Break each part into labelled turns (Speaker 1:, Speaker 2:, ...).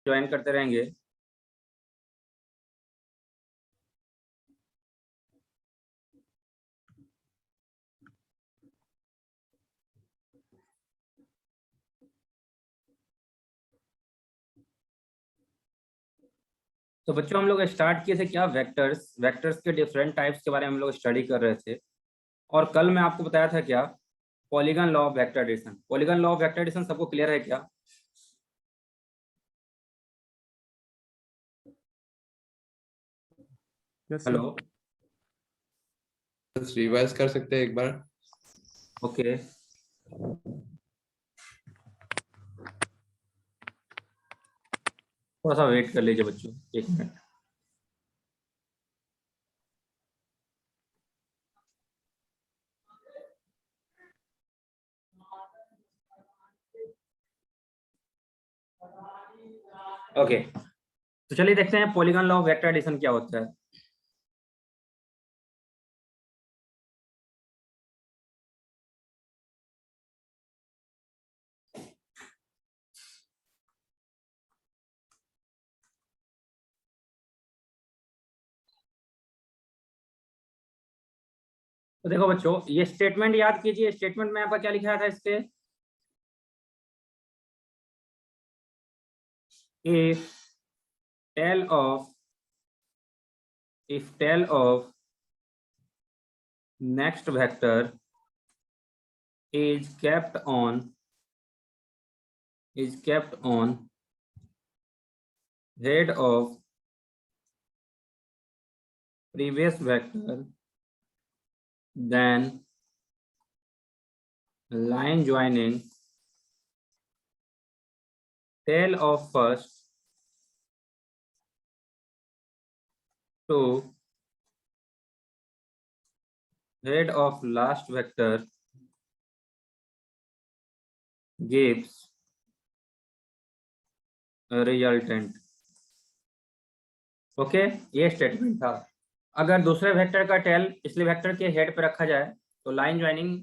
Speaker 1: Join करते रहेंगे। तो बच्चों हम लोग स्टार्ट किए थे क्या, वेक्टर्स वेक्टर्स के डिफरेंट टाइप्स के बारे में हम लोग स्टडी कर रहे थे। और कल मैं आपको बताया था क्या, polygon law of vector addition. Polygon law of vector addition सबको क्लियर है क्या? हेलो,
Speaker 2: रिवाइज कर सकते हैं एक बार?
Speaker 1: ओके। थोड़ा सा वेट कर लीजिए बच्चों, 1 मिनट। ओके, तो चलिए देखते हैं polygon law of vector addition क्या होता है। तो देखो बच्चों, ये स्टेटमेंट याद कीजिए। स्टेटमेंट में आपका क्या लिखा था इसके, if tail of next vector is kept on head of previous vector, then line joining tail of first to head of last vector gives a resultant। Okay, ये स्टेटमेंट था। अगर दूसरे वेक्टर का टेल पिछले वेक्टर के head पे रखा जाए तो line joining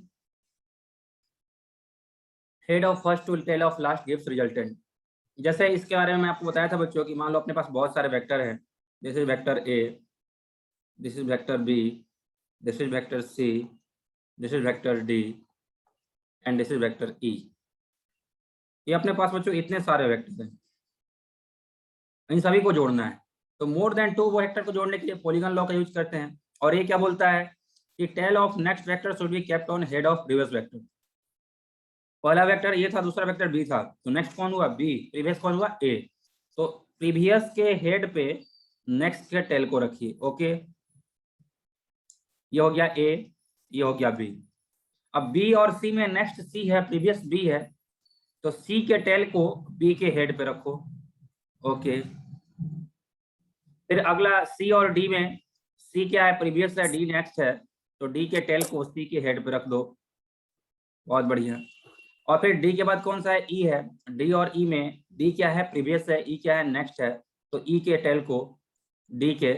Speaker 1: head of first to tail of last gives resultant. जैसे इसके बारे में मैं आपको बताया था बच्चों कि मान लो अपने पास बहुत सारे वेक्टर हैं। This is vector A, this is vector B, this is vector C, this is vector D and this is vector E. ये अपने पास बच्चों इतने सारे वेक्टर हैं, इन सभी को जोड़ना है। तो मोर देन 2 वेक्टर को जोड़ने के लिए पॉलीगन लॉ का यूज करते हैं। और ये क्या बोलता है कि tail of next vector should be kept on head of previous vector. पहला वेक्टर ए था, दूसरा वेक्टर बी था, तो नेक्स्ट कौन हुआ? बी। प्रीवियस कौन हुआ? ए। तो प्रीवियस के हेड पे नेक्स्ट के टेल को रखिए। ओके, ये हो गया ए, ये हो गया बी। अब बी और सी में नेक्स्ट सी है, प्रीवियस बी है, तो सी के टेल को बी के हेड पे रखो। ओके, फिर अगला सी और डी में, सी क्या है? प्रीवियस है, डी नेक्स्ट है, तो डी के टेल को सी के हेड पे रख दो। बहुत बढ़िया। और फिर डी के बाद कौन सा है? ई है। डी और ई में डी क्या है? प्रीवियस है, ई क्या है? नेक्स्ट है, तो ई के टेल को डी के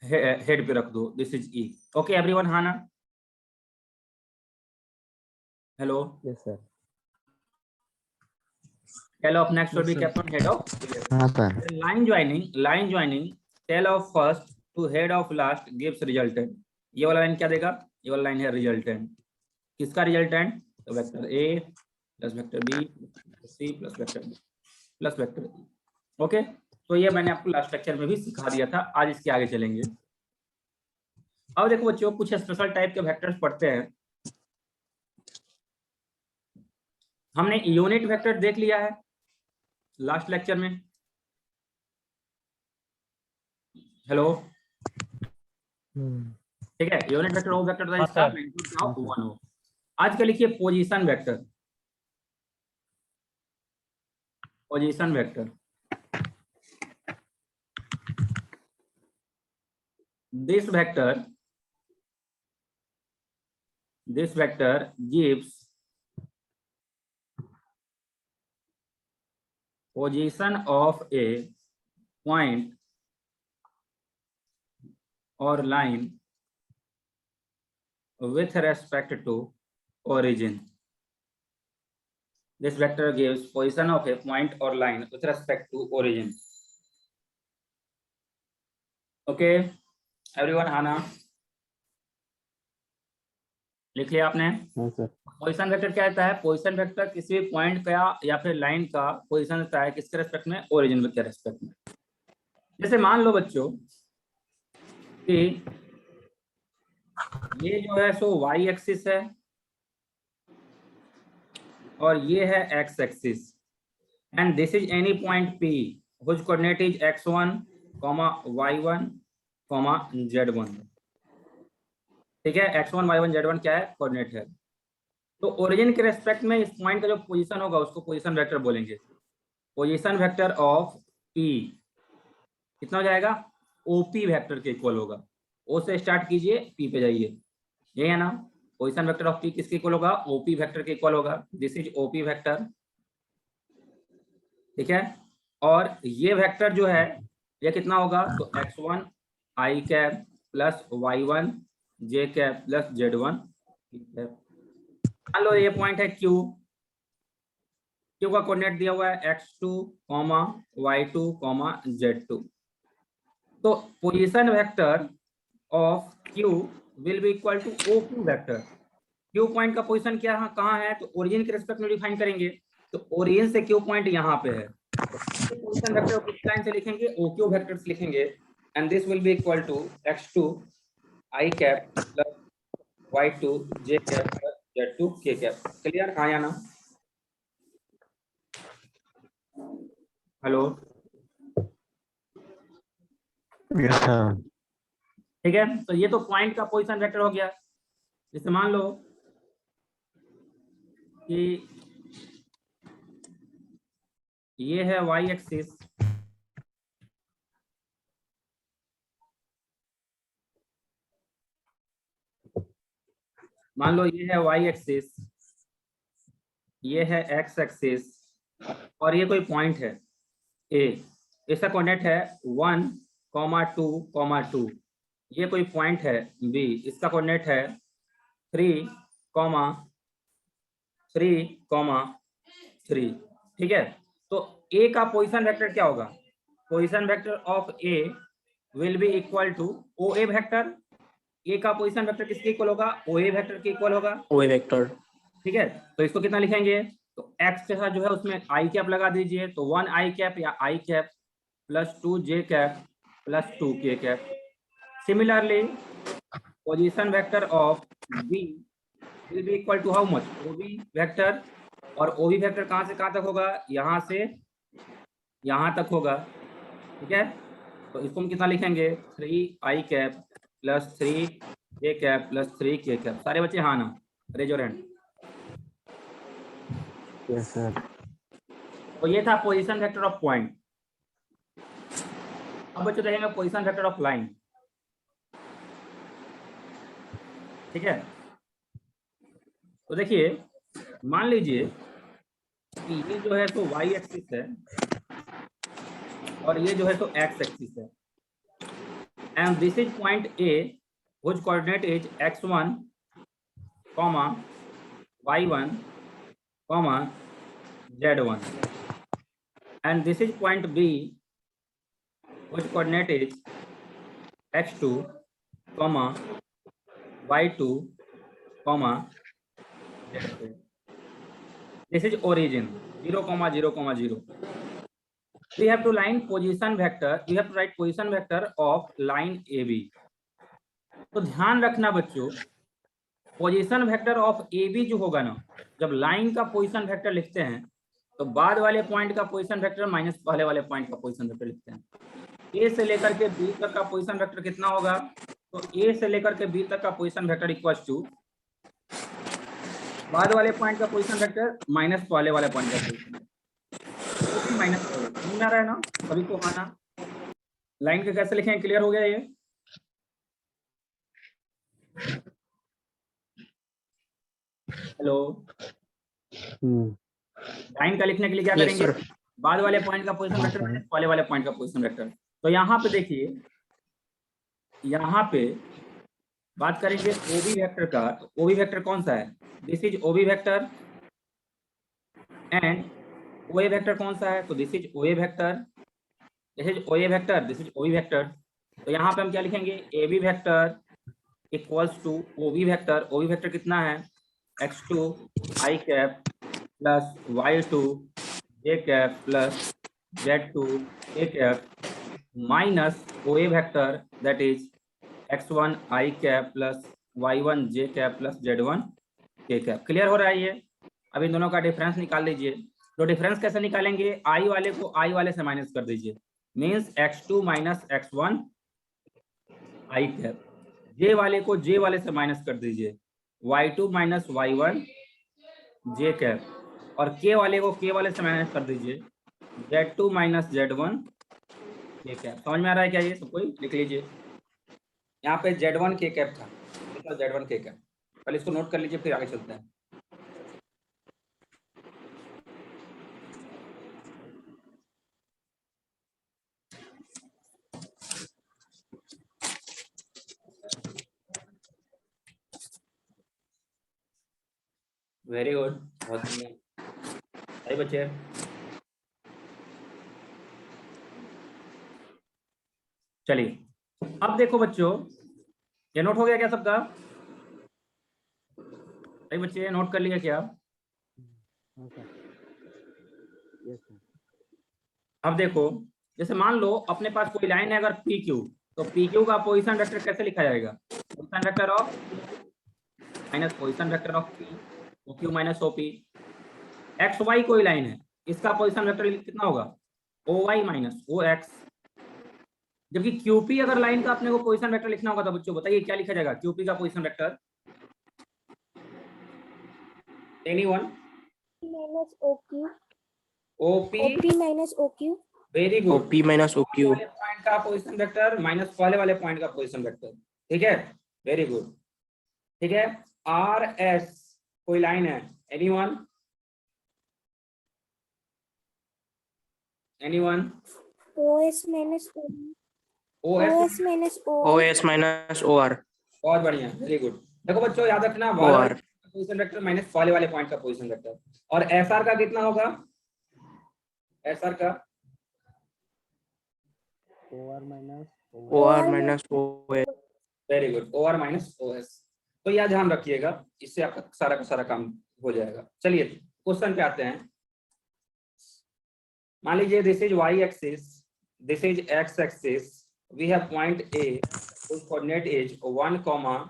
Speaker 1: हेड पे रख दो। This is E. Okay everyone, हाँ ना? Hello,
Speaker 3: yes sir.
Speaker 1: Tail of next will be kept on head of.
Speaker 3: हाँ sir.
Speaker 1: Line joining tail of first to head of last gives resultant. ये वाला line क्या देगा? ये वाला लाइन है रिजल्टेंट। किसका रिजल्टेंट? तो vector A plus vector B plus C plus vector B plus vector E. Okay, तो ये मैंने आपको लास्ट लेक्चर में भी सिखा दिया था। आज इसके आगे चलेंगे। अब देखो बच्चों, कुछ स्पेशल टाइप के वेक्टर्स पढ़ते हैं। हमने यूनिट वेक्टर देख लिया है लास्ट लेक्चर में। हेलो, ठीक है। यूनिट वेक्टर वो वेक्टर था जिसका मैग्नीट्यूड ऑफ 1 हो। आज के लिखिए position vector. Position vector, this vector gives position of a point or line with respect to origin। This vector gives position of a point or line with respect to origin. Okay, everyone, Hana लिख लिया आपने? Position vector क्या होता है? Position vector किसी भी point का या फिर लाइन का पोजिशन होता है किसके रेस्पेक्ट में? ओरिजिन के रेस्पेक्ट में। जैसे मान लो बच्चों कि ये जो है सो y एक्सिस है और ये है x axis, and this is any point P which coordinate is x1, y1, z1। ठीक है, x1, y1, z1 क्या है? कोऑर्डिनेट है। तो ओरिजिन के रेस्पेक्ट में इस पॉइंट का जो पोजीशन होगा उसको पोजीशन वेक्टर बोलेंगे। पोजीशन वेक्टर ऑफ P कितना हो जाएगा? OP वेक्टर के इक्वल होगा। O से स्टार्ट कीजिए, P पे जाइए, ये है ना? पोजीशन वेक्टर ऑफ P किसके इक्वल होगा? OP वेक्टर के इक्वल होगा। दिस इज OP वेक्टर, ठीक है। और ये वेक्टर जो है ये कितना होगा? तो x1 i cap plus y1 j cap plus z1 मान लो ये पॉइंट है Q का कोऑर्डिनेट दिया हुआ है x2, y2, z2। तो position vector of Q will be equal to OQ vector. Q point का पोजीशन क्या कहाँ है? तो ओरिजिन के रिस्पेक्ट में डिफाइन करेंगे। तो ओरिजिन से Q पॉइंट यहाँ पे है, पोजीशन वेक्टर किस लाइन से लिखेंगे? OQ वेक्टर से लिखेंगे, and this will be equal to x2 i cap plus y2 j cap plus z2 k cap. Clear? हाँ या ना? हेलो, ठीक है। तो ये तो पॉइंट का पोजीशन वेक्टर हो गया। जैसे मान लो कि ये है y एक्सिस, मान लो ये है y एक्सिस, ये है x एक्सिस, और ये कोई पॉइंट है A, इसका कोऑर्डिनेट है 1, 2, 2। ये कोई पॉइंट है B, इसका कोऑर्डिनेट है 3, 3, 3। ठीक है। तो A का पोजीशन वेक्टर क्या होगा? Position vector of A will be equal to OA vector. A का पोजीशन वेक्टर किसके इक्वल होगा? OA वेक्टर के इक्वल होगा। OA वेक्टर, ठीक है। तो इसको कितना लिखेंगे? तो x के साथ जो है उसमें i कैप लगा दीजिए, तो 1 i कैप या i cap plus 2 j cap plus 2 k cap. Similarly position vector of B will be equal to how much? OB vector. और OB वेक्टर कहाँ से कहाँ तक होगा? यहाँ से यहाँ तक होगा, ठीक है। तो इसको हम कितना लिखेंगे? 3 i cap plus 3 j cap plus 3 k cap. सारे बच्चे हाँ ना? Raise your hand.
Speaker 2: Yes sir.
Speaker 1: तो ये था पोजीशन वेक्टर ऑफ पॉइंट। अब बच्चे देखेंगे पोजीशन वेक्टर ऑफ लाइन, ठीक है। तो देखिए, मान लीजिए कि ये जो है तो y एक्सिस है और ये जो है तो x एक्सिस है, and this is point A which coordinate is x1, y1, z1, and this is point B which coordinate is x2, y2, z2. This is origin 0, 0, 0. We have to line position vector. We have to write position vector of line AB. तो ध्यान रखना बच्चों, position vector of AB जो होगा ना, जब line का position vector लिखते हैं तो बाद वाले पॉइंट का पोजीशन वेक्टर माइनस पहले वाले पॉइंट का पोजीशन वेक्टर लिखते हैं। A से लेकर के B तक का पोजीशन वेक्टर कितना होगा? तो A से लेकर के B तक का पोजीशन वेक्टर इक्वल्स टू बाद वाले पॉइंट का पोजीशन वेक्टर माइनस पहले वाले पॉइंट का पोजीशन माइनस। समझ आ रहा है ना सभी को? आना लाइन के कैसे लिखें? क्लियर हो गया ये? हेलो, लाइन का लिखने के लिए क्या करेंगे? बाद वाले पॉइंट का पोजीशन वेक्टर माइनस पहले वाले पॉइंट का पोजीशन वेक्टर। तो यहाँ पे देखिए, यहाँ पे बात करेंगे OB वेक्टर का। तो OB वेक्टर कौन सा है? This is OB vector, and OA vector कौन सा है? तो this is OA vector, this is OA vector, this is OB vector. तो यहाँ पे हम क्या लिखेंगे? AB vector equals to OB vector. OB vector कितना है? x2 i cap plus y2 j cap plus z2 k cap minus OA vector that is x1 i cap plus y1 j cap plus z1 k cap. Clear हो रहा है ये? अब इन दोनों का difference निकाल लीजिए। तो डिफरेंस कैसे निकालेंगे? i वाले को i वाले से माइनस कर दीजिए, means x2 minus x1 i cap. j वाले को j वाले से माइनस कर दीजिए, y2 minus y1 j cap. और k वाले को k वाले से माइनस कर दीजिए, z2 minus z1 k cap. समझ में आ रहा है क्या? ये सब कोई लिख लीजिए। यहाँ पे z1 k कैप था, z1 k कैप। पहले इसको नोट कर लीजिए, फिर आगे चलते हैं। वेरी गुड, बहुत सही बच्चे। चलिए अब देखो बच्चों, ये नोट हो गया क्या सबका? सही बच्चे, नोट कर लिया क्या? अब देखो, जैसे मान लो अपने पास कोई लाइन है अगर पी क्यू, तो पी क्यू का पोजीशन वेक्टर कैसे लिखा जाएगा? Position vector of minus position vector of P, O Q minus O P. X Y कोई लाइन है, इसका पोजीशन वेक्टर कितना होगा? O Y minus O X. जबकि क्यूपी अगर लाइन का अपने को पोजीशन वेक्टर लिखना होगा तो बच्चों बताइए क्या लिखा जाएगा क्यूपी का position vector? Anyone?
Speaker 2: Minus OQ,
Speaker 1: OP
Speaker 2: OP minus OQ,
Speaker 1: very good.
Speaker 3: OP minus OQ
Speaker 1: वाले पॉइंट का पोजीशन वेक्टर माइनस पहले वाले पॉइंट का पोजीशन वेक्टर। ठीक है, वेरी गुड। ठीक है, आर एस कोई लाइन है, anyone? Anyone?
Speaker 2: OS minus OR,
Speaker 1: OS
Speaker 2: OS minus OR,
Speaker 3: OS minus OR
Speaker 1: बहुत बढ़िया, वेरी गुड। देखो बच्चों याद रखना, वाले वाले
Speaker 3: OR
Speaker 1: पोजीशन वेक्टर माइनस वाले वाले पॉइंट का पोजीशन वेक्टर। और एसआर का कितना होगा? एसआर का
Speaker 3: OR minus OS।
Speaker 1: Very good, OR minus OS. तो यह ध्यान रखिएगा, इससे आपका सारा का सारा काम हो जाएगा। चलिए क्वेश्चन पे आते हैं। मान लीजिए this is Y axis, this is X axis, we have point A whose coordinate is 1, 4,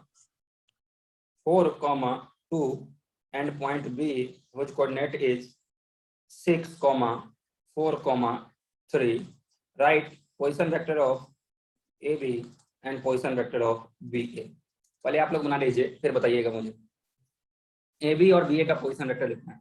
Speaker 1: 2 and point B whose coordinate is 6, 4, 3. Write position vector of AB and position vector of BA. पहले आप लोग बना लीजिए, फिर बताइएगा मुझे। AB और BA का पोजीशन वेक्टर लिखना है।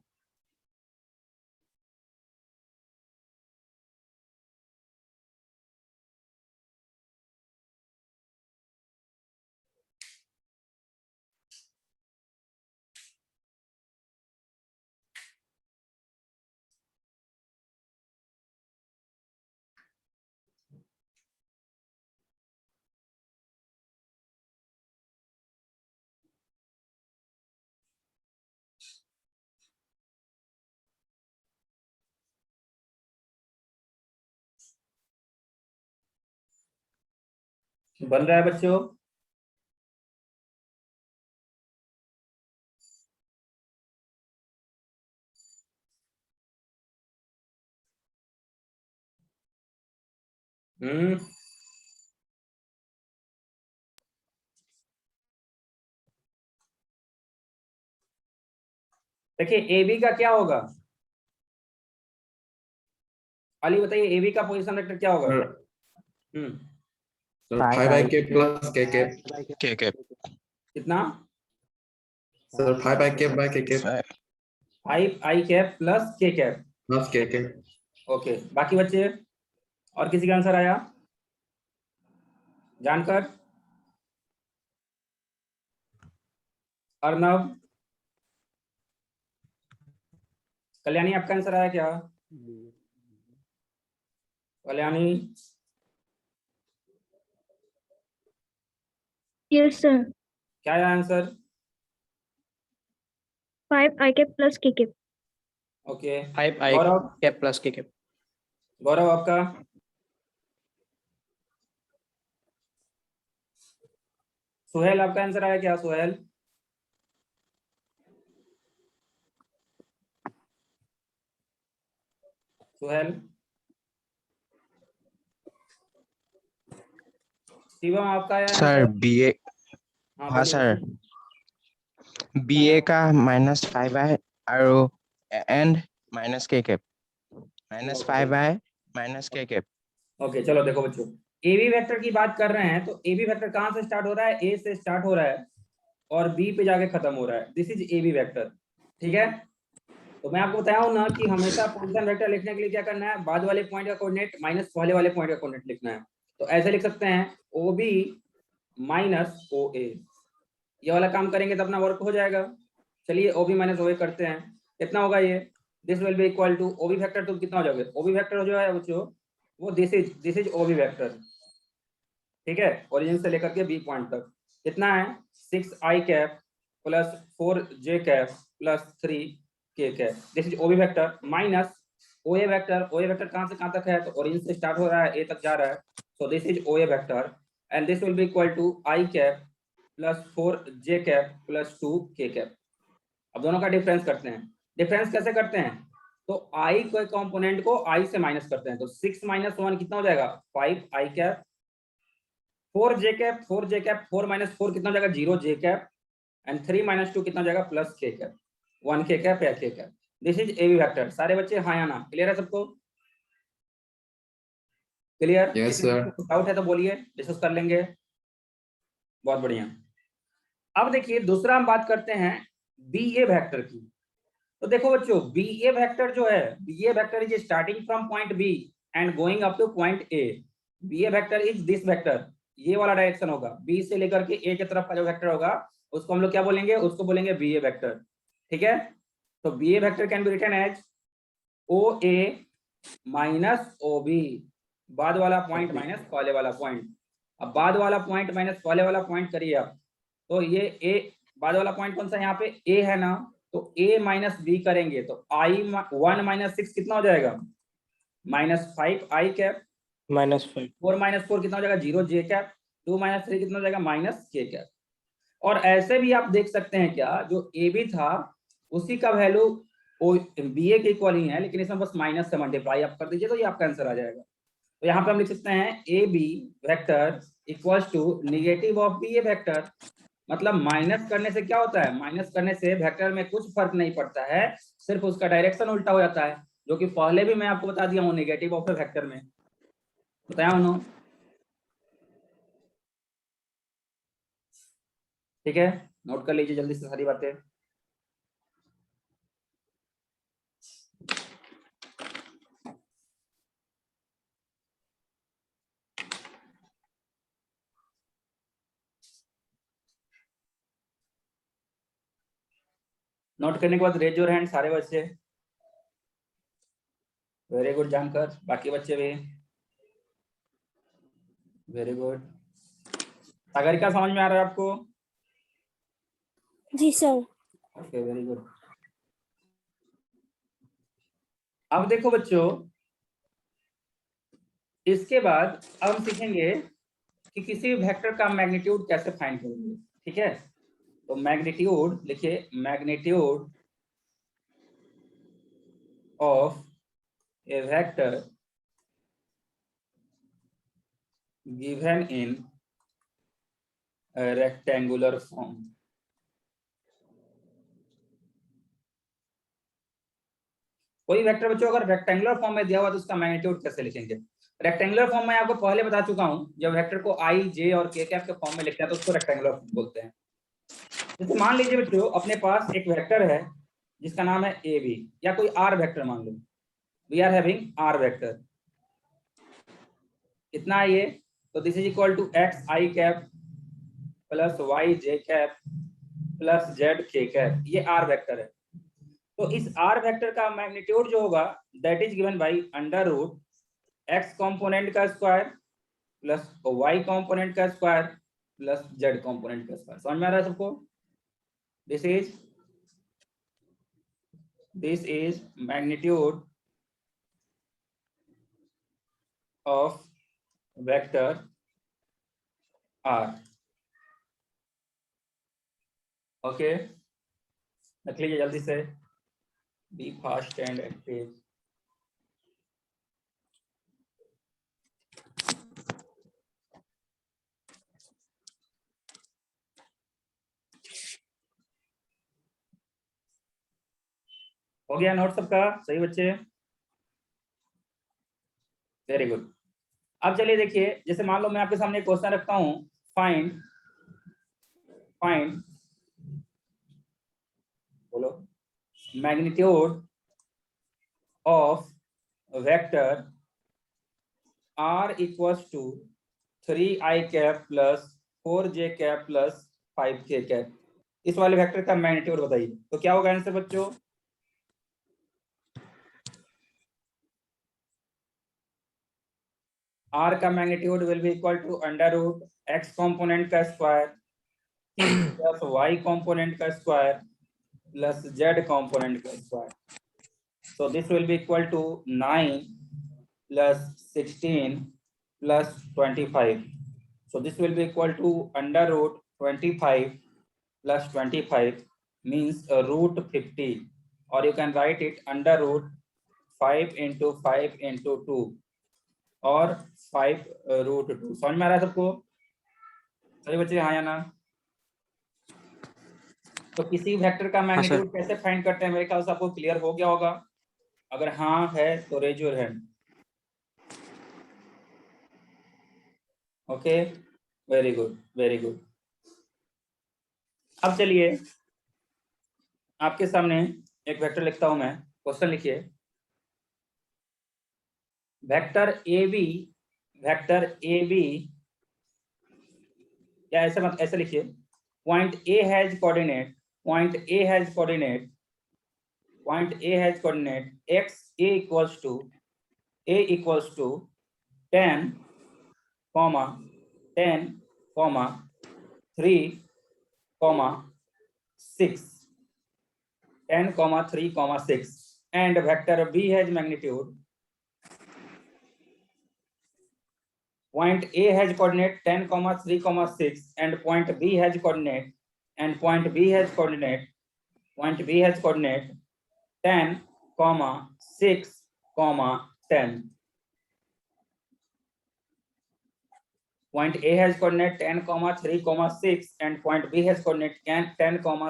Speaker 1: बन रहा है बच्चों? देखिए AB का क्या होगा? अली बताइए AB का पोजीशन वेक्टर क्या होगा?
Speaker 4: सर 5 प्लस के
Speaker 1: कितना?
Speaker 4: सर 5 बाय के
Speaker 1: 5 i cap plus k cap
Speaker 4: plus के।
Speaker 1: ओके, बाकी बच्चे और किसी का आंसर आया जानकर? अर्नव, कल्याणी आपका आंसर आया क्या? कल्याणी?
Speaker 5: यस सर,
Speaker 1: क्या आया answer?
Speaker 5: 5 i cap plus k cap.
Speaker 1: Okay
Speaker 3: 5i
Speaker 1: Gaurav
Speaker 3: cap plus k cap.
Speaker 1: गौरव आपका सुहेल आपका आंसर आया क्या सुहेल? सुहेल शिवम आपका आया
Speaker 5: सर
Speaker 1: आंसर?
Speaker 5: बीए
Speaker 1: हाँ
Speaker 5: हाँ
Speaker 1: बोलिए
Speaker 5: सर
Speaker 1: बच्चे।
Speaker 5: बीए का -5i और and -k cap -5i -k cap.
Speaker 1: Okay चलो देखो बच्चों, ए बी वेक्टर की बात कर रहे हैं तो ए बी वेक्टर कहाँ से स्टार्ट हो रहा है? ए से स्टार्ट हो रहा है और बी पे जाके खत्म हो रहा है। This is A B vector, ठीक है। तो मैं आपको बताया हूं ना कि हमेशा पोजीशन वेक्टर लिखने के लिए क्या करना है, बाद वाले पॉइंट का कोऑर्डिनेट माइनस पहले वाले पॉइंट का कोऑर्डिनेट लिखना है। तो ऐसे लिख सकते हैं ओ बी माइनस ओ ए, ये वाला काम करेंगे तो अपना वर्क हो जाएगा। चलिए ओ बी माइनस ओ ए करते हैं, कितना होगा ये? This will be equal to O B vector, तो कितना हो जाएगा? ओ बी वेक्टर जो है बच्चों वो this is O B vector, ठीक है, ओरिजिन से लेकर के बी पॉइंट तक कितना है? 6i cap plus 4j cap plus 3k cap, this is O B vector minus O A vector. O A vector कहाँ से कहाँ तक है? तो ओरिजिन से स्टार्ट हो रहा है, ए तक जा रहा है, so this is O A vector and this will be equal to i cap plus 4j cap plus 2k cap. अब दोनों का डिफरेंस करते हैं। डिफरेंस कैसे करते हैं? तो i के कंपोनेंट को i से माइनस करते हैं, तो 6 - 1 कितना हो जाएगा? 5i cap, 4j cap 4j cap 4 - 4 कितना हो जाएगा? 0j कैप एंड 3 - 2 कितना हो जाएगा? Plus k cap, 1k cap या k cap. This is A B vector. सारे बच्चे हाँ या ना? क्लियर है सबको? क्लियर?
Speaker 4: Yes sir.
Speaker 1: डाउट है तो बोलिए, डिस्कस कर लेंगे। बहुत बढ़िया। अब देखिए दूसरा हम बात करते हैं बी ए वेक्टर की। तो देखो बच्चों बी ए वेक्टर जो है, B A vector is starting from point B and going up to point A. B A vector is this vector, ये वाला डायरेक्शन होगा, बी से लेकर के ए की तरफ का जो वेक्टर होगा उसको हम लोग क्या बोलेंगे? उसको बोलेंगे बी ए वेक्टर, ठीक है। तो B A vector can be written as O A minus O B, बाद वाला पॉइंट माइनस पहले वाला पॉइंट। अब बाद वाला पॉइंट माइनस पहले वाला पॉइंट करिए आप, तो ये ए बाद वाला पॉइंट कौन सा? यहाँ पे ए है ना, तो a माइनस बी करेंगे तो i1 - 6 कितना हो जाएगा? -5i cap,
Speaker 3: -5.
Speaker 1: 4 - 4 कितना हो जाएगा? 0j कैप, 2 - 3 कितना हो जाएगा? -k cap. और ऐसे भी आप देख सकते हैं क्या, जो ए बी था उसी का वैल्यू बी ए के इक्वल ही है, लेकिन इसमें बस माइनस से मल्टीप्लाई आप कर दीजिए तो ये आपका आंसर आ जाएगा। तो यहाँ पे हम लिख सकते हैं A B vector equals to negative of B A vector. मतलब माइनस करने से क्या होता है? माइनस करने से वेक्टर में कुछ फर्क नहीं पड़ता है, सिर्फ उसका डायरेक्शन उल्टा हो जाता है, जो कि पहले भी मैं आपको बता दिया हूँ नेगेटिव ऑफ ए वेक्टर में, बताया उन्होंने, ठीक है। नोट कर लीजिए जल्दी से सारी बातें। नोट करने के बाद रेज योर हैंड सारे बच्चे। वेरी गुड जानकर, बाकी बच्चे भी वेरी गुड। सागरिका समझ में आ रहा है आपको?
Speaker 2: जी सर।
Speaker 1: Okay very good. अब देखो बच्चों, इसके बाद अब हम सीखेंगे कि किसी वेक्टर का मैग्नीट्यूड कैसे फाइंड करेंगे, ठीक है। तो मैग्नीट्यूड लिखिए, magnitude of A vector given in rectangular form. कोई वेक्टर बच्चों अगर रेक्टेंगुलर फॉर्म में दिया हुआ तो उसका मैग्नीट्यूड कैसे लिखेंगे? रेक्टेंगुलर फॉर्म में आपको पहले बता चुका हूं, जब वेक्टर को आई जे और के कैप के फॉर्म में लिखते हैं तो उसको रेक्टेंगुलर फॉर्म बोलते हैं। जैसे मान लीजिए बच्चों अपने पास एक वेक्टर है जिसका नाम है ए बी, या कोई आर वेक्टर मान लो, we are having R vector, कितना है ये? तो this is equal to x i cap plus y j cap plus z k cap, ये आर वेक्टर है। तो इस आर वेक्टर का मैग्नीट्यूड जो होगा that is given by under root x component का स्क्वायर प्लस वाई कॉम्पोनेंट का square plus z component का स्क्वायर। समझ में आ रहा है सबको? This is this is magnitude of vector r. Okay, लिख लीजिए जल्दी से, बी फास्ट एंड एक्टिव। हो गया नोट सबका सही बच्चे? Very good. अब चलिए देखिए, जैसे मान लो मैं आपके सामने क्वेश्चन रखता हूं, फाइंड बोलो magnitude of vector r equals to 3i cap plus 4j cap plus 5k cap. इस वाले वेक्टर का मैग्नीट्यूड बताइए, तो क्या होगा आंसर बच्चों? r का magnitude will be equal to under root x component का स्क्वायर प्लस y कंपोनेंट का स्क्वायर प्लस z कंपोनेंट का square. So this will be equal to 9 plus 16 plus 25. So this will be equal to under root 25 plus 25 means root 50, or you can write it under root 5 into 5 into 2 or 5 root 2। समझ में आ रहा है सबको? सही बच्चे, हाँ या ना? तो किसी वेक्टर का मैग्नीट्यूड कैसे फाइंड करते हैं, मेरे ख्याल से आपको क्लियर हो गया होगा। अगर हाँ है तो raise your hand. Okay, very good very good. अब चलिए आपके सामने एक वेक्टर लिखता हूं मैं, क्वेश्चन लिखिए। वेक्टर ए बी या ऐसे मत, ऐसे लिखिए, point A has coordinate x a equals to 10, 3, 6, 10, 3, 6, and vector b has magnitude, point A has coordinate 10, 3, 6, and point B has coordinate 10, 6, 10. Point A has coordinate 10, 3, 6, and point B has coordinate 10,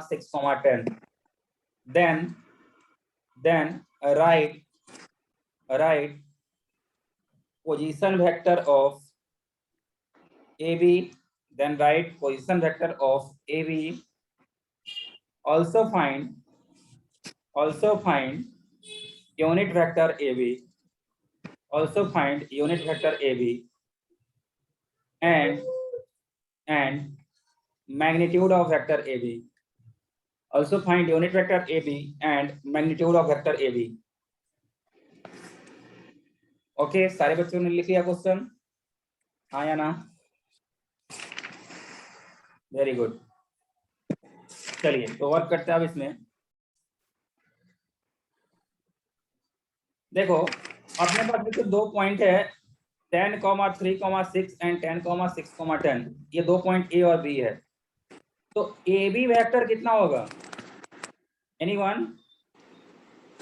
Speaker 1: 6, 10. Then write position vector of AB. Then write position vector of AB. Also find unit vector AB. And magnitude of vector AB. Also find unit vector AB and magnitude of vector AB. Okay, सारे बच्चों ने लिख लिया question, हाँ या ना? Very good. चलिए तो वर्क करते हैं अब इसमें। देखो अपने पास देखो दो पॉइंट है 10, 3, 6 एंड 10, 6, 10। ये दो पॉइंट ए और बी है। तो ए बी वेक्टर कितना होगा? एनीवन?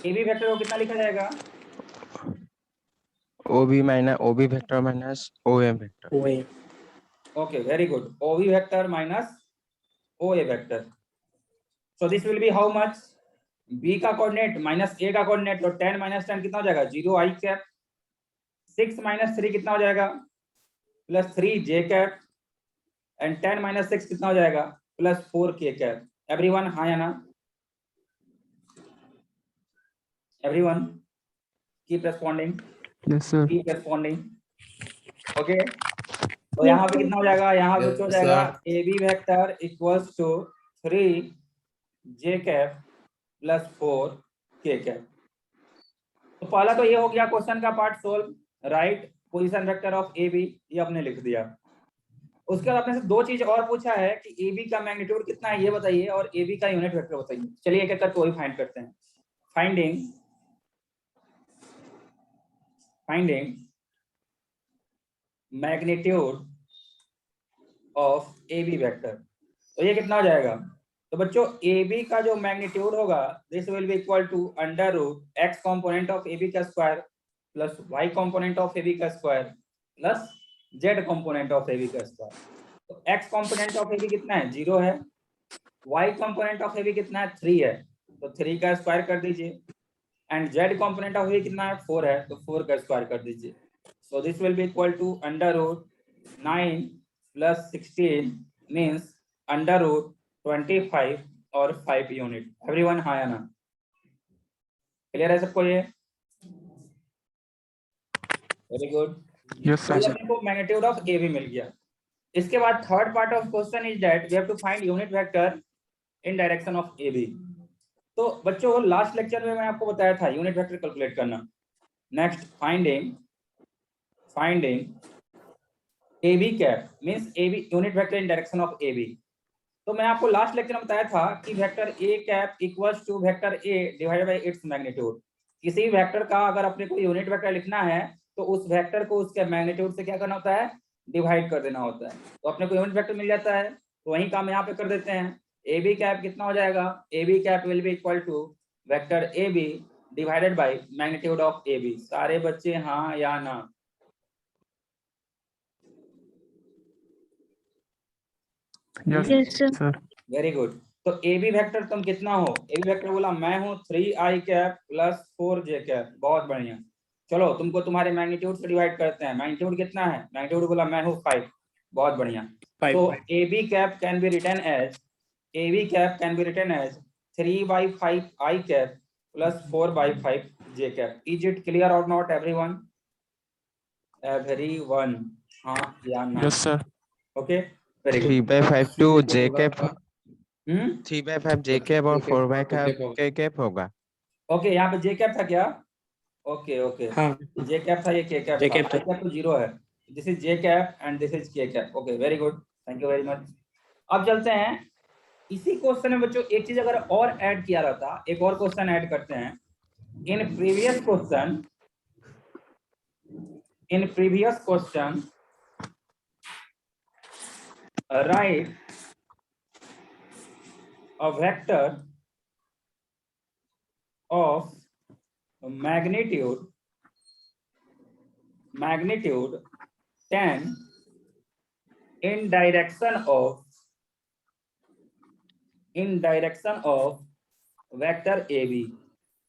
Speaker 1: ए बी वेक्टर को कितना लिखा जाएगा?
Speaker 5: OB vector minus OM vector.
Speaker 1: Okay, very good. OB vector minus OA vector. So this will be how much? B का कोऑर्डिनेट माइनस A का कोऑर्डिनेट, तो 10 minus 10 कितना हो जाएगा? 0 I कैप। 6 minus 3 कितना हो जाएगा? Plus 3 J cap. And 10 minus 6 कितना हो जाएगा? Plus 4 K cap. एवरीवन, हाँ या ना? Everyone keep responding.
Speaker 5: Yes sir.
Speaker 1: Keep responding. Okay, तो यहाँ पे कितना हो जाएगा? यहाँ पे हो जाएगा A B vector equals to 3 J cap plus 4 K cap. तो पहला तो ये हो गया क्वेश्चन का part solve. Right position vector of A B, ये आपने लिख दिया। उसके बाद आपने से दो चीज और पूछा है कि ए बी का मैग्नीट्यूड कितना है ये बताइए, और ए बी का यूनिट वेक्टर बताइए। चलिए एक एक करके वही फाइंड करते हैं। finding magnitude of AB vector. तो ये कितना हो जाएगा? तो बच्चों AB का जो मैग्नीट्यूड होगा this will be equal to under root x component of AB का square plus y component of AB का square plus z component of AB का स्क्वायर। तो x कॉम्पोनेंट ऑफ AB कितना है? 0 है। y कॉम्पोनेंट ऑफ AB कितना है? 3 है, तो 3 का स्क्वायर कर दीजिए। And z component of AB कितना है? 4 है, तो 4 का स्क्वायर कर दीजिए। So this will be equal to under root 9 plus 16 means under root 25 और 5 यूनिट। एवरीवन हाँ या ना? क्लियर है सबको ये? Very good.
Speaker 3: Yes,
Speaker 1: तो
Speaker 3: sir.
Speaker 1: अपने को मैग्नीट्यूड ऑफ AB मिल गया। इसके बाद third part of question is that we have to find unit vector in direction of AB। तो बच्चों लास्ट लेक्चर में मैं आपको बताया था यूनिट वेक्टर कैलकुलेट करना। Next finding AB cap means AB unit vector in direction of AB। तो मैं आपको लास्ट लेक्चर में बताया था कि vector A cap equals to vector A divided by its magnitude. किसी भी वेक्टर का अगर अपने को यूनिट वेक्टर लिखना है तो उस वेक्टर को उसके मैग्नीट्यूड से क्या करना होता है? डिवाइड कर देना होता है। तो अपने को यूनिट वेक्टर मिल जाता है, तो वही काम यहाँ पे कर देते हैं। AB कैप कितना हो जाएगा? AB cap will be equal to vector AB divided by magnitude of AB। सारे बच्चे हाँ या ना?
Speaker 3: Yes, sir.
Speaker 1: Very good. तो AB वेक्टर तुम कितना हो? AB वेक्टर बोला मैं हूँ 3i cap plus 4j cap. बहुत बढ़िया। चलो तुमको तुम्हारे मैग्नीट्यूड से डिवाइड करते हैं। मैग्नीट्यूड कितना है? मैग्नीट्यूड बोला मैं हूँ 5। बहुत बढ़िया। तो AB cap can be written as 3/5i cap plus 4/5j cap. Is it clear और नॉट एवरीवन? एवरीवन हाँ या ना?
Speaker 3: Yes, sir.
Speaker 1: Okay very good.
Speaker 5: 3/5 to j cap,
Speaker 1: hmm
Speaker 5: 3/5 j cap और 4/5 k cap होगा।
Speaker 1: ओके यहाँ पे j cap था क्या? ओके
Speaker 3: हाँ,
Speaker 1: j कैप था, ये k कैप
Speaker 3: J
Speaker 1: था।
Speaker 3: cap था।
Speaker 1: I कैप तो 0 है। This is j cap and this is k cap. Okay very good, thank you very much. अब चलते हैं इसी क्वेश्चन में बच्चों एक चीज अगर और ऐड किया रहता, एक और क्वेश्चन ऐड करते हैं। In previous question right a vector of magnitude 10 in direction of vector AB।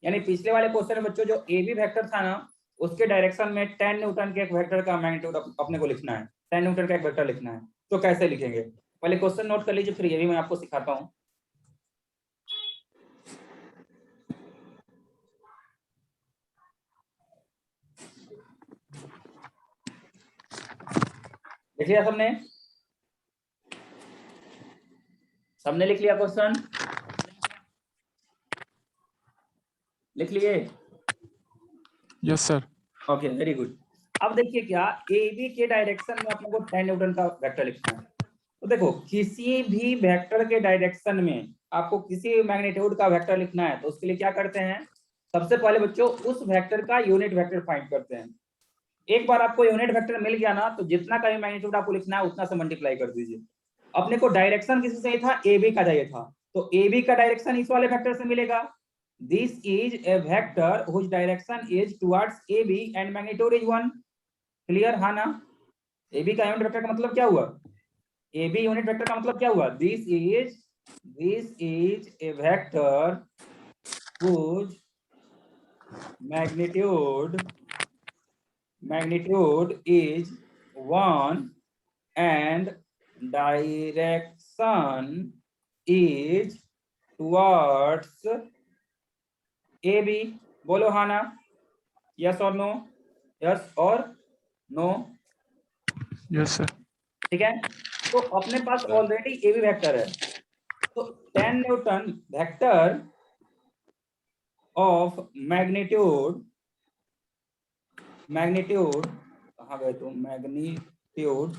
Speaker 1: यानी पिछले वाले क्वेश्चन में बच्चों जो AB वेक्टर था ना उसके डायरेक्शन में 10 न्यूटन के एक वेक्टर का मैग्नीट्यूड अपने को लिखना है। 10 न्यूटन का एक वेक्टर लिखना है, तो कैसे लिखेंगे? पहले क्वेश्चन नोट कर लीजिए, फिर ये भी मैं आपको सिखाता हूँ। लिख लिया सबने लिख लिया? क्वेश्चन लिख लिए?
Speaker 3: Yes, sir.
Speaker 1: Okay very good. अब देखिए क्या AB के डायरेक्शन में अपने को 10 न्यूटन का वेक्टर लिखना है। तो देखो किसी भी वेक्टर के डायरेक्शन में आपको किसी भी मैग्नीट्यूड का वेक्टर लिखना है तो उसके लिए क्या करते हैं? सबसे पहले बच्चों उस वेक्टर का यूनिट वेक्टर फाइंड करते हैं। एक बार आपको यूनिट वेक्टर मिल गया ना तो जितना का भी मैग्नीट्यूड आपको लिखना है उतना से मल्टीप्लाई कर दीजिए। अपने को डायरेक्शन किसी से था? AB का चाहिए था, तो AB का डायरेक्शन इस वाले वेक्टर से मिलेगा। This is a vector whose direction is towards AB and magnitude is 1. Clear हाँ ना? AB का यूनिट वेक्टर का मतलब क्या हुआ? AB यूनिट वेक्टर का मतलब क्या हुआ? This is a vector whose magnitude is 1 and direction is towards AB। बोलो हाँ ना? यस और नो? यस और नो?
Speaker 3: Yes, sir.
Speaker 1: ठीक है। तो अपने पास ऑलरेडी AB वेक्टर है, तो 10 न्यूटन वेक्टर ऑफ मैग्नीट्यूड कहाँ गए तुम? Magnitude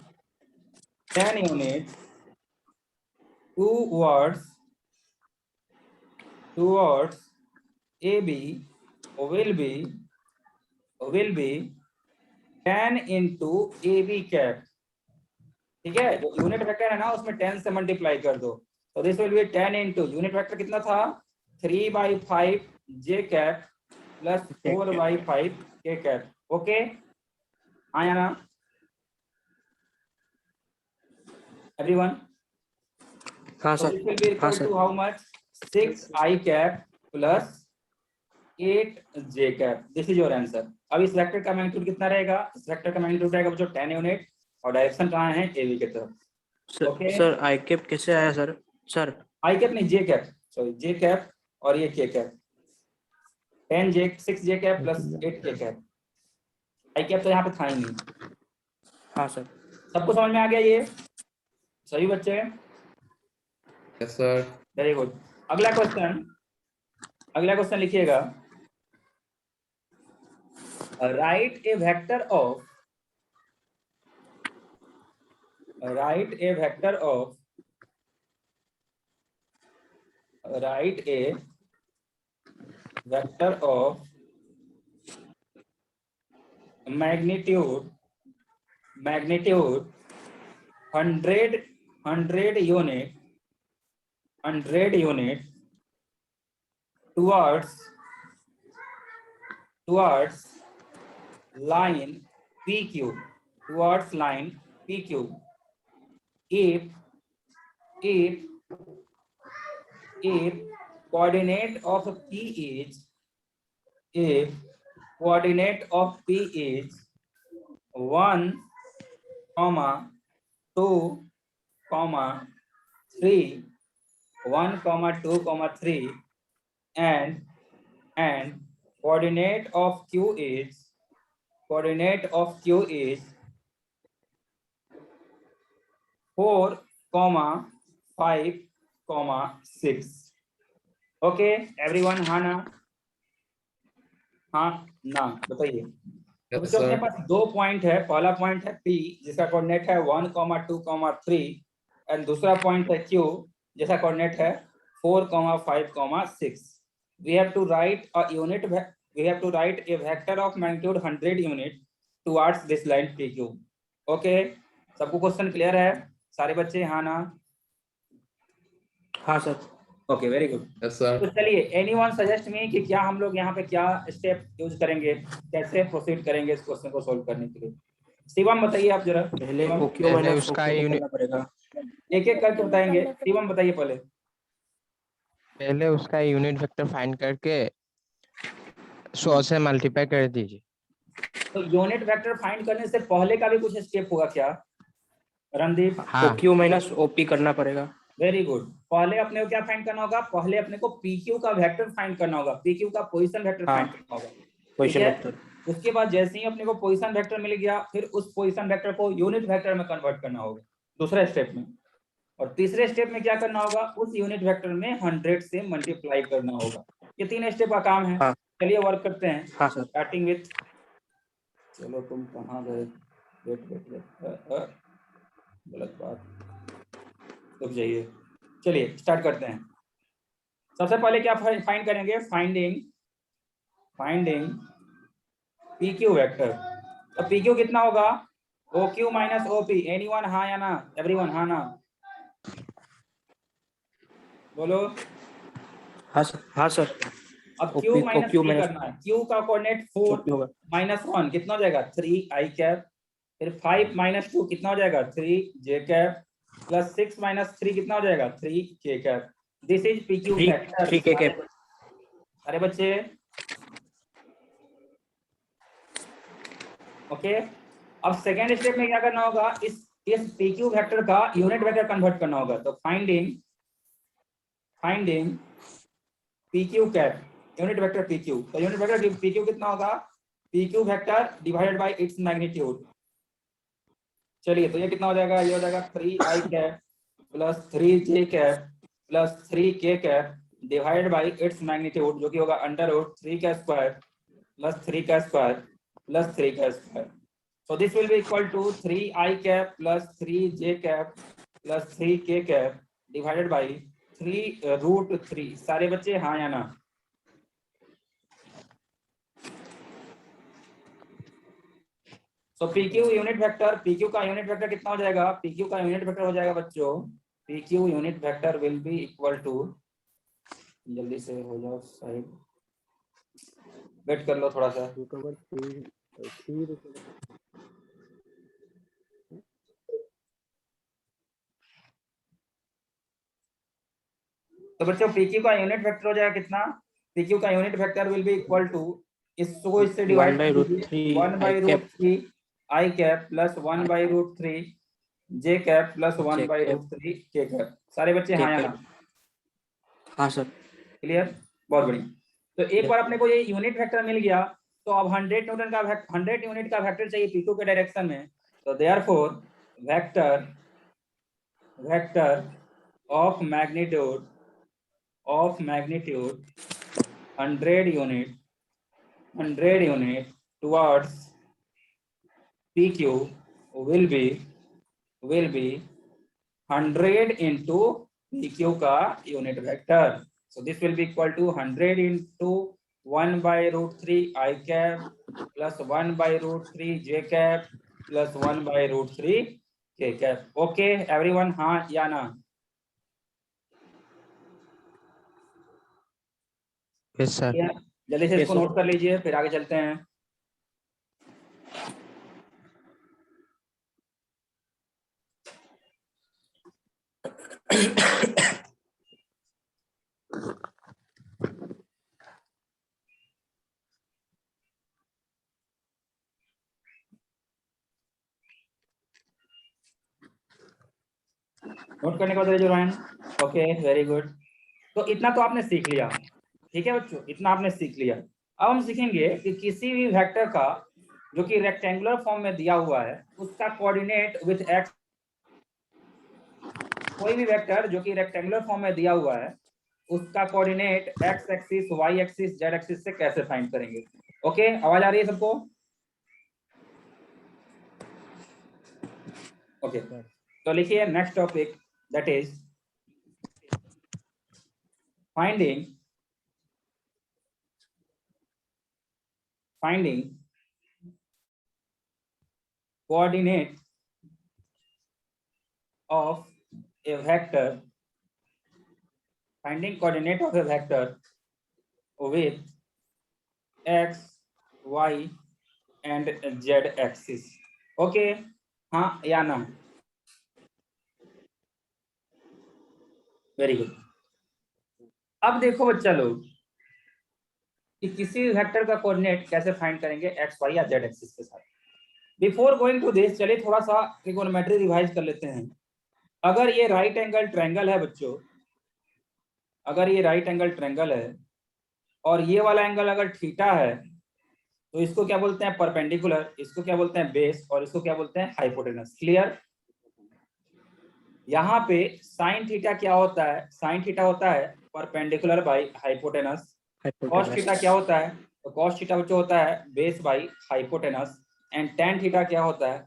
Speaker 1: 10 unit towards AB will be 10 into AB cap, ठीक है। जो यूनिट वेक्टर है ना उसमें 10 से मल्टीप्लाई कर दो, तो this will B 10 into unit vector कितना था 3/5 J cap plus 4/5 K cap. Okay आया ना एवरीवन?
Speaker 6: हाँ
Speaker 1: So
Speaker 6: sir,
Speaker 1: this will be
Speaker 6: हाँ
Speaker 1: equal
Speaker 6: sir.
Speaker 1: to how much 6I cap plus 8J cap. This is your answer. अब इस vector का magnitude कितना रहेगा? इस वेक्टर का मैग्नीट्यूड रहेगा बच्चों 10 यूनिट और डायरेक्शन कहाँ है AB की तरफ। Okay?
Speaker 6: सर आई कैप कैसे आया सर? सर
Speaker 1: I cap नहीं J cap, sorry J cap और ये K cap, 6J cap plus 8K cap। I cap तो यहाँ पे था ही नहीं।
Speaker 6: हाँ सर।
Speaker 1: सबको समझ में आ गया ये? सही बच्चे?
Speaker 4: Yes, sir.
Speaker 1: Very good. अगला क्वेश्चन लिखिएगा, right A vector of magnitude 100 unit towards line PQ, if coordinate of P is 1, 2, 3, 1, 2, 3 and coordinate of Q is 4, 5, 6। Okay everyone? हाँ ना? हाँ ना बताइए। तो
Speaker 4: Yes,
Speaker 1: बच्चों अपने
Speaker 4: sir.
Speaker 1: पास दो पॉइंट है, पहला पॉइंट है P जिसका कोऑर्डिनेट है 1, 2, 3 एंड दूसरा पॉइंट है Q जिसका कोऑर्डिनेट है 4, 5, 6। we have to write a vector of magnitude 100 unit towards this line PQ। Okay सबको क्वेश्चन क्लियर है सारे बच्चे? हाँ ना?
Speaker 6: हाँ sir.
Speaker 1: Okay very good.
Speaker 4: Yes, sir.
Speaker 1: तो चलिए एनीवन सजेस्ट मी कि क्या हम लोग यहाँ पे क्या स्टेप यूज करेंगे, कैसे प्रोसीड करेंगे इस क्वेश्चन को सॉल्व करने के लिए? शिवम बताइए आप जरा।
Speaker 6: पहले
Speaker 1: शिवम?
Speaker 6: OQ माइनस
Speaker 5: उसका
Speaker 6: OQ
Speaker 5: यूनिट
Speaker 6: करना पड़ेगा।
Speaker 1: एक एक करके बताएंगे। शिवम बताइए पहले।
Speaker 5: पहले उसका यूनिट वेक्टर फाइंड करके 100 से मल्टीप्लाई कर दीजिए।
Speaker 1: तो यूनिट वेक्टर फाइंड करने से पहले का भी कुछ स्टेप होगा क्या रणदीप?
Speaker 5: हाँ
Speaker 6: OQ माइनस OP करना पड़ेगा।
Speaker 1: Very good. पहले अपने को क्या फाइंड करना होगा? पहले अपने को PQ का वेक्टर फाइंड करना होगा, PQ का पोजीशन वेक्टर फाइंड करना होगा।
Speaker 6: पोजीशन
Speaker 1: ठीक है?
Speaker 6: वेक्टर।
Speaker 1: उसके बाद जैसे ही अपने को पोजीशन वेक्टर मिल गया फिर उस पोजीशन वेक्टर को यूनिट वेक्टर में कन्वर्ट करना होगा दूसरे स्टेप में, और तीसरे स्टेप में क्या करना होगा? उस यूनिट वेक्टर में 100 से मल्टीप्लाई करना होगा। ये 3 स्टेप का काम है।
Speaker 6: हाँ।
Speaker 1: चलिए वर्क करते हैं।
Speaker 6: हाँ सर।
Speaker 1: स्टार्टिंग विथ, चलो तुम कहाँ गए? वेट गलत बात, रुक जाइए। चलिए स्टार्ट करते हैं। सबसे पहले क्या फाइंड करेंगे? Finding PQ vector. तो PQ कितना होगा? OQ minus OP। एनीवन हाँ या ना? एवरीवन हाँ ना? बोलो।
Speaker 6: हाँ सर। हाँ सर।
Speaker 1: अब Q माइनस
Speaker 6: OQ
Speaker 1: P करना है। Q का कोऑर्डिनेट 4
Speaker 6: होगा।
Speaker 1: माइनस 1 कितना हो जाएगा? 3I cap. फिर 5 माइनस 2 कितना हो जाएगा? 3J कैप प्लस 6 माइनस 3 कितना हो जाएगा? 3K cap. This is PQ vector.
Speaker 6: 3K cap.
Speaker 1: अरे बच्चे ओके। अब सेकेंड स्टेप में क्या करना होगा? इस PQ वेक्टर का यूनिट वेक्टर कन्वर्ट करना होगा। तो finding PQ cap, unit vector PQ। तो यूनिट वेक्टर PQ कितना होगा? PQ vector divided by its magnitude. चलिए तो ये कितना हो जाएगा? ये हो जाएगा 3I cap plus 3J cap plus 3K cap divided by its magnitude, जो कि होगा अंडर रूट 3 का स्क्वायर प्लस 3 का स्क्वायर प्लस 3 का square. So this will be equal to 3I cap plus 3J cap plus 3K cap divided by 3 root 3। सारे बच्चे हाँ या ना? So PQ unit vector, PQ का यूनिट वेक्टर कितना हो जाएगा? PQ का यूनिट वेक्टर हो जाएगा बच्चों, PQ unit vector will be equal to, जल्दी से हो जाओ साइड, वेट कर लो थोड़ा सा। तो बच्चों PQ का यूनिट वेक्टर हो जाएगा कितना? PQ का unit vector will be equal to, इसको इससे divide
Speaker 6: 1/√3
Speaker 1: 1 by root 3 I cap plus 1 by root 3 J cap plus 1 by root 3 K cap. सारे बच्चे हाँ या ना?
Speaker 6: हाँ सर।
Speaker 1: क्लियर, बहुत बढ़िया। तो एक बार अपने को ये यूनिट वेक्टर मिल गया, तो अब 100 न्यूटन का 100 यूनिट का वेक्टर चाहिए PQ के डायरेक्शन में। तो therefore vector of magnitude 100 unit towards PQ will be 100 into PQ का unit vector. So this will be equal to 100 into 1 by root 3 I cap plus 1 by root 3 J cap plus 1 by root 3 K cap. Okay everyone, हाँ या ना?
Speaker 5: Yes sir.
Speaker 1: जल्दी से
Speaker 6: Yes,
Speaker 1: इसको
Speaker 6: sir.
Speaker 1: Note कर लीजिए, फिर आगे चलते हैं। नोट करने का बाद रायन। Okay very good. तो इतना तो आपने सीख लिया, ठीक है बच्चों, इतना आपने सीख लिया। अब हम सीखेंगे कि किसी भी वेक्टर का जो कि रेक्टेंगुलर फॉर्म में दिया हुआ है उसका कोऑर्डिनेट विद एक्स, कोई भी वेक्टर जो कि रेक्टेंगुलर फॉर्म में दिया हुआ है उसका coordinate X axis, Y axis, Z axis से कैसे फाइंड करेंगे। ओके आवाज आ रही है सबको? ओके तो लिखिए next topic, that is finding coordinate of a vector, finding coordinate of a vector with x, y and z axis. Okay हाँ या ना? Very good. अब देखो बच्चा लोग कि किसी भी वेक्टर का कोऑर्डिनेट कैसे फाइंड करेंगे एक्स, वाई या जेड एक्सिस के साथ। बिफोर गोइंग टू दिस चलिए थोड़ा सा ट्रिगोनोमेट्री रिवाइज कर लेते हैं। अगर ये राइट एंगल ट्रायंगल है बच्चों, अगर ये राइट एंगल ट्रायंगल है और ये वाला एंगल अगर थीटा है तो इसको क्या बोलते हैं? परपेंडिकुलर। इसको क्या बोलते हैं? बेस। और इसको क्या बोलते हैं? हाइपोटेनस। क्लियर? यहाँ पे साइन थीटा क्या होता है? साइन थीटा होता है perpendicular by hypotenuse. Cos theta क्या होता है? तो कॉस थीटा बच्चों होता है base by hypotenuse. And tan theta क्या होता है?